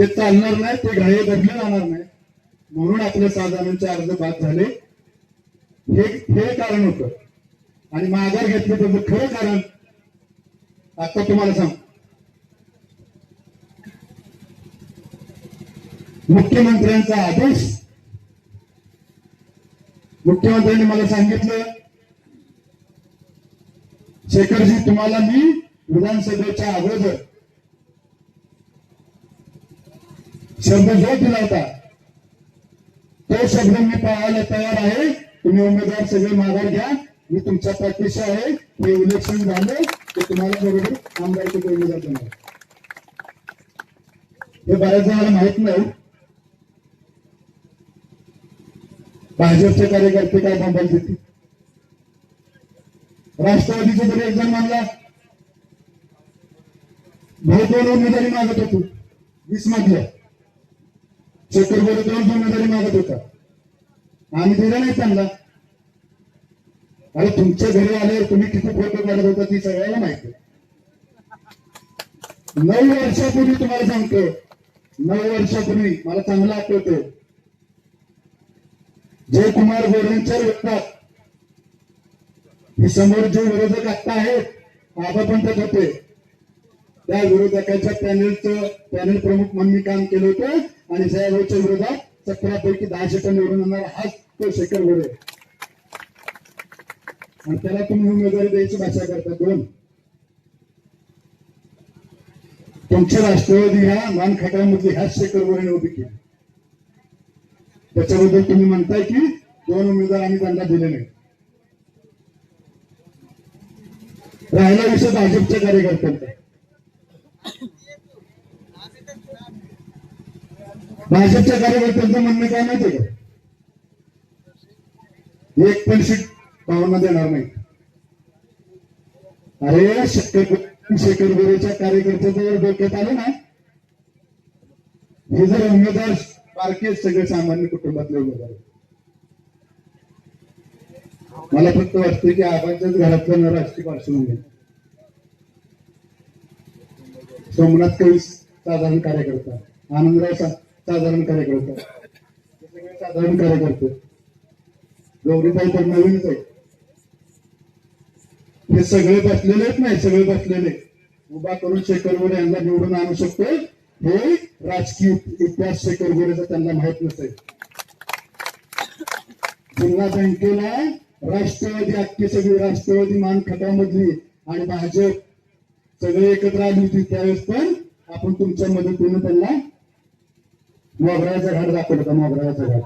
ते चालणार नाही, ते ग्राह्य धरले जाणार नाही, म्हणून आपले 6 जणांचे अर्ज बाद झाले. हे कारण होतं. आणि माघार घेतलं त्याचं खरं कारण आता तुम्हाला सांग. मुख्यमंत्र्यांचा आदेश, मुख्यमंत्र्यांनी मला सांगितलं, शेखरजी तुम्हाला मी विधानसभेच्या अगोदर शब्द जो दिला होता तो शब्द मी पाळायला तयार आहे. तुम्ही उमेदवार सगळे माघार घ्या, मी तुमच्या पाठीशी आहे. हे इलेक्शन झालं ते तुम्हाला बरोबर आमदारचे उमेदवार देणार. हे बऱ्याच जणांना माहित नाही. भाजपचे कार्यकर्ते काय बंबल देतील. राष्ट्रवादीचे तरी एक जण मानला भाऊ 2 उमेदवारी मागत होतो, 20 मागल्या. शेखर गोरे 2 उमेदवारी मागत होता, आम्ही दिला नाही त्यांना. अरे तुमच्या घरी आल्यावर तुम्ही किती फोटो काढत होता ती सगळ्याला माहिती. 9 वर्षापूर्वी तुम्हाला सांगतो, 9 वर्षापूर्वी मला चांगलं आठवतं, जयकुमार गोरेंच्या विरोधात हे समोर जे विरोधक आता आहेत, आबा पण त्यात होते, त्या विरोधकाच्या पॅनल प्रमुख म्हणून मी काम केलं होतं. आणि साहेबांच्या विरोधात 17 पैकी 10 सीट निवडून येणार हाच तो शेखर गोरे. आणि त्याला तुम्ही उमेदवारी द्यायची भाषा करता. 2 तुमच्या राष्ट्रवादी ह्या मानखटामधली ह्याच शेखर गोरेने उभी केली. त्याच्याबद्दल तुम्ही म्हणताय की 2 उमेदवार आम्ही त्यांना दिले नाही. राहिला विषय भाजपच्या कार्यकर्त्यांचा. भाजपच्या कार्यकर्त्यांचं म्हणणं काय माहितीये का, एक पण सीट भावना देणार नाही. अरे शेखर गोरेच्या कार्यकर्त्याचं जर डोक्यात आलं ना, हे जर उमेदवार बारके सगळे सामान्य कुटुंबातले उमेदवार. मला फक्त वाटतं की आबांच्याच घरातलं राजकीय पार्श्वभूमी. सोमनाथ कवी साधारण कार्यकर्ता, आनंदराव साधारण कार्यकर्ता, सगळे साधारण कार्यकर्ते. गौरीबाई तर नवीनच आहे. हे सगळे बसलेले आहेत, नाही सगळे बसलेले उभा करून शेखर गोरे यांना निवडून आणू शकतो. हे राजकीय इतिहास शेखर गोरेचा त्यांना माहित नसेल. जिल्हा बँकेला राष्ट्रवादी, अख्खी सगळी राष्ट्रवादी मानखटामधली आणि भाजप सगळे एकत्र आली होती. त्यावेळेस पण आपण तुमच्या मदतीने त्यांना मोगऱ्याचा घाट दाखवला होता. मोगऱ्याचा घाट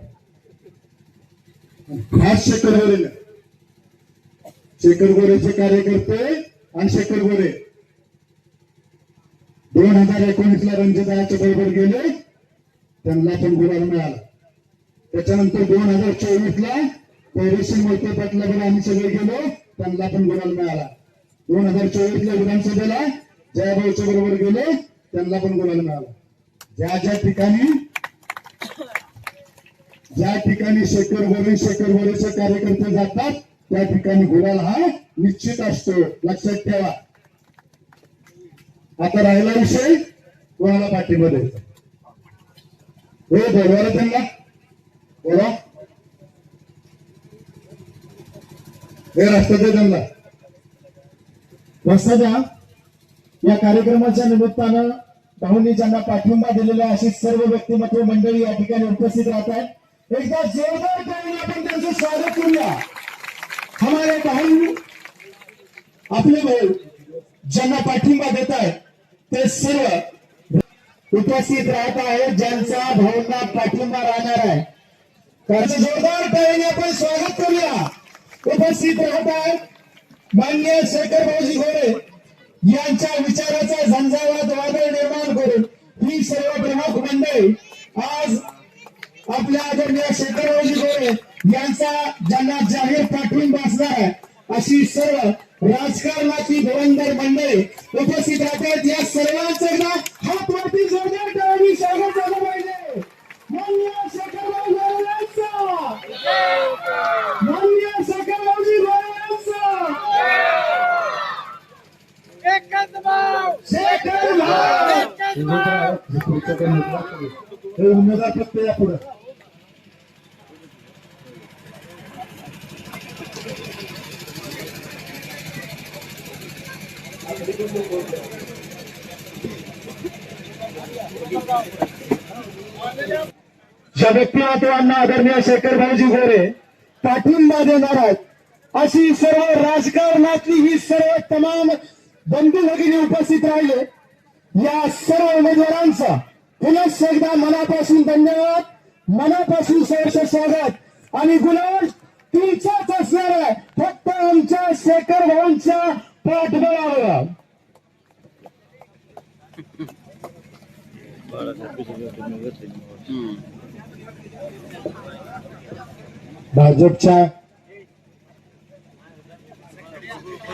हाच शेखर गोरे. शेखर गोरेचे कार्यकर्ते आणि शेखर गोरे 2019ला रणजिताच्या बरोबर गेले, त्यांना पण गुलाल मिळाला. त्याच्यानंतर 2024ला पैरेशी मोहिते पाटलाबरोबर आम्ही सगळे गेलो, त्यांना पण गुलाल मिळाला. 2024ला विधानसभेला जयाभाऊच्या बरोबर गेले, त्यांना पण गुलाल मिळाला. ज्या ठिकाणी शेखर गोरेचे कार्यकर्ते जातात त्या ठिकाणी गुलाल हा निश्चित असतो, लक्षात ठेवा. आता राहिला विषय कोणाला पाठिंबा द्यायचा. हे बोलवायला त्यांना बोला, हे राष्ट्राचे त्यांना रस्त्याच्या या कार्यक्रमाच्या निमित्तानं भाऊंनी ज्यांना पाठिंबा दिलेला अशी सर्व व्यक्तिमत्व मंडळी या ठिकाणी उपस्थित राहत आहेत. एकदा जोरदार करून आपण त्यांचं स्वागत करूया. हमारे भाऊ, आपले भाऊ ज्यांना पाठिंबा देत आहेत ते सर्व उपस्थित राहत आहेत, ज्यांचा भाऊंना पाठिंबा राहणार आहे. त्याचं जोरदार करून आपण स्वागत करूया. उपस्थित राहत आहेत माननीय शेखर भाऊजी गोरे यांच्या विचाराचा झंझावात वादळ निर्माण करून ही सर्व प्रमुख मंडळी आज आपल्या आदरणीय शेखर भाऊजी गोरे यांचा ज्यांना जाहीर पाठिंबा असणार आहे अशी सर्व राजकारणाची धुरंधर मंडळी उपस्थित राहतात. या सर्वांचं एकदा हात वरती जोरदार टाळ्यांनी स्वागत झालं पाहिजे. माननीय शेखर भाऊ गोरे यांचा, माननीय शेखर भाऊजी गोरे यांचा, शेखर भाऊ पुढे. ज्या व्यक्तिमत्वांना आदरणीय शेखर भाऊजी गोरे पाठिंबा देणार आहेत, अशी सर्व राजकारणातली ही सर्व तमाम बंधू भगिनी उपस्थित राहिले. या सर्व उमेदवारांचा पुनश्च एकदा मनापासून धन्यवाद, मनापासून सहर्ष स्वागत. आणि गुलाल तुमचाच असणार आहे, फक्त आमच्या शेखर भाऊंच्या पाठबळावर. भाजपच्या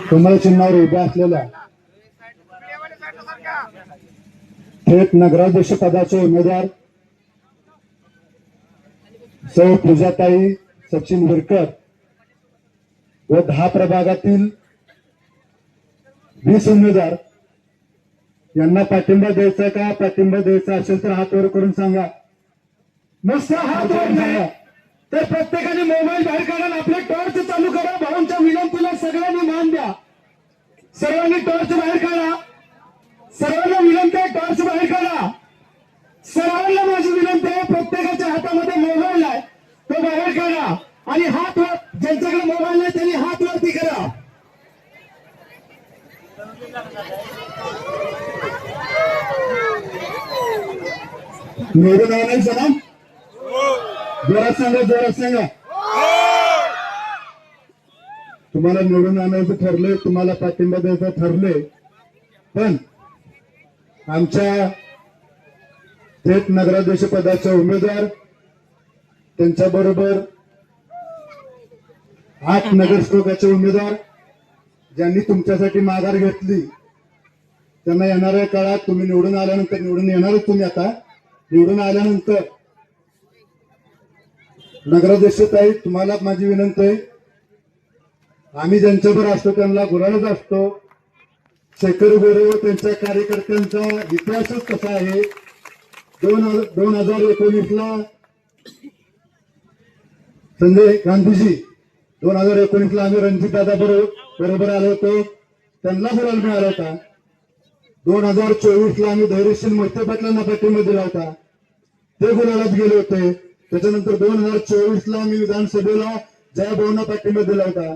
कमळ चिन्हावर उभ्या असलेल्या थेट नगराध्यक्ष पदाचे उमेदवार सौ पूजाताई सचिन विरकर व 10 प्रभागातील 20 उमेदवार यांना पाठिंबा द्यायचा का? पाठिंबा द्यायचा असेल तर हात वर करून सांगा. नुसता हात वर नाही तर प्रत्येकाने मोबाईल बाहेर काढा, आपले टॉर्च चालू करा. भाऊंच्या विनंतीला सगळ्यांनी मान द्या. सर्वांनी टॉर्च बाहेर काढा. सर्वांना विनंती आहे, टॉर्च बाहेर काढा. सर्वांना माझी विनंती आहे, प्रत्येकाच्या हातामध्ये मोबाईल आहे, तो बाहेर काढा आणि हात वर, ज्यांच्याकडे मोबाईल नाही त्यांनी हात वरती करा. निवडून आणायचं ना? जोरात सांगा, जोरात सांगा. तुम्हाला निवडून आणायचं ठरले, तुम्हाला पाठिंबा द्यायचं ठरले, पण आमच्या थेट नगराध्यक्ष पदाचे उमेदवार, त्यांच्याबरोबर 8 नगरसेवकाचे उमेदवार ज्यांनी तुमच्यासाठी माघार घेतली, त्यांना येणाऱ्या काळात तुम्ही निवडून आल्यानंतर, निवडून येणारच तुम्ही आता, निवडून आल्यानंतर नगराध्यक्षताई तुम्हाला माझी विनंती आहे, आम्ही ज्यांच्याबरोबर असतो त्यांना गुलालच असतो. शेखर गोरे व त्यांच्या कार्यकर्त्यांचा इतिहासच कसा आहे. 2019ला संजय गांधीजी, 2019ला आम्ही रणजितदादा बरोबर आलो होतो, त्यांना गुलाल मिळाला होता. 2024ला आम्ही धैर्यशील मोहिते पाटलांना पाठिंबा दिला होता, ते गुलालात गेले होते. त्याच्यानंतर 2024ला आम्ही विधानसभेला जयभाऊंना पाठिंबा दिला होता,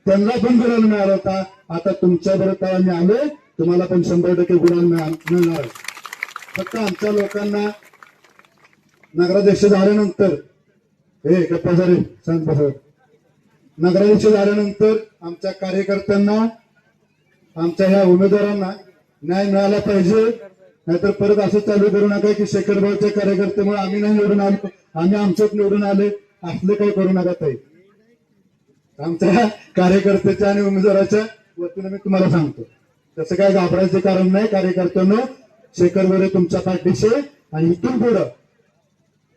त्यांना पण गुलाल मिळाला होता. आता तुमच्या बरोबर आम्ही आलो, तुम्हाला पण 100% गुलाल मिळणार. फक्त आमच्या लोकांना नगराध्यक्ष झाल्यानंतर, हे गप्पासारे सांग, नगराध्यक्ष झाल्यानंतर आमच्या कार्यकर्त्यांना, आमच्या ह्या उमेदवारांना न्याय मिळाला पाहिजे. नाहीतर परत असं चालू करू नका की शेखर भाऊच्या कार्यकर्त्यामुळे आम्ही नाही निवडून आलो, आम्ही आमच्यात निवडून आले, असले काही करू नका ताई. आमच्या कार्यकर्त्याच्या आणि उमेदवाराच्या वतीने मी तुम्हाला सांगतो, तसं काय घाबरायचं कारण नाही. कार्यकर्त्यांना शेखर गोरे तुमच्या पाठीशी, आणि इथून पुढं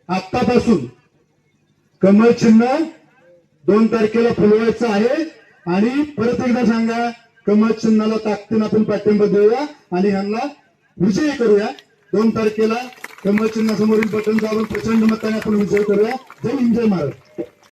आत्तापासून कमळ चिन्ह 2 तारखेला फुलवायचं आहे. आणि परत एकदा सांगा, कमळ चिन्हाला ताकदीनं आपण पाठिंबा देऊया आणि ह्यांना विजयी करूया. 2 तारखेला कमळ चिन्हासमोरील बटन दाबून प्रचंड मताने आपण विजय करूया. जय हिंद, जय महाराष्ट्र.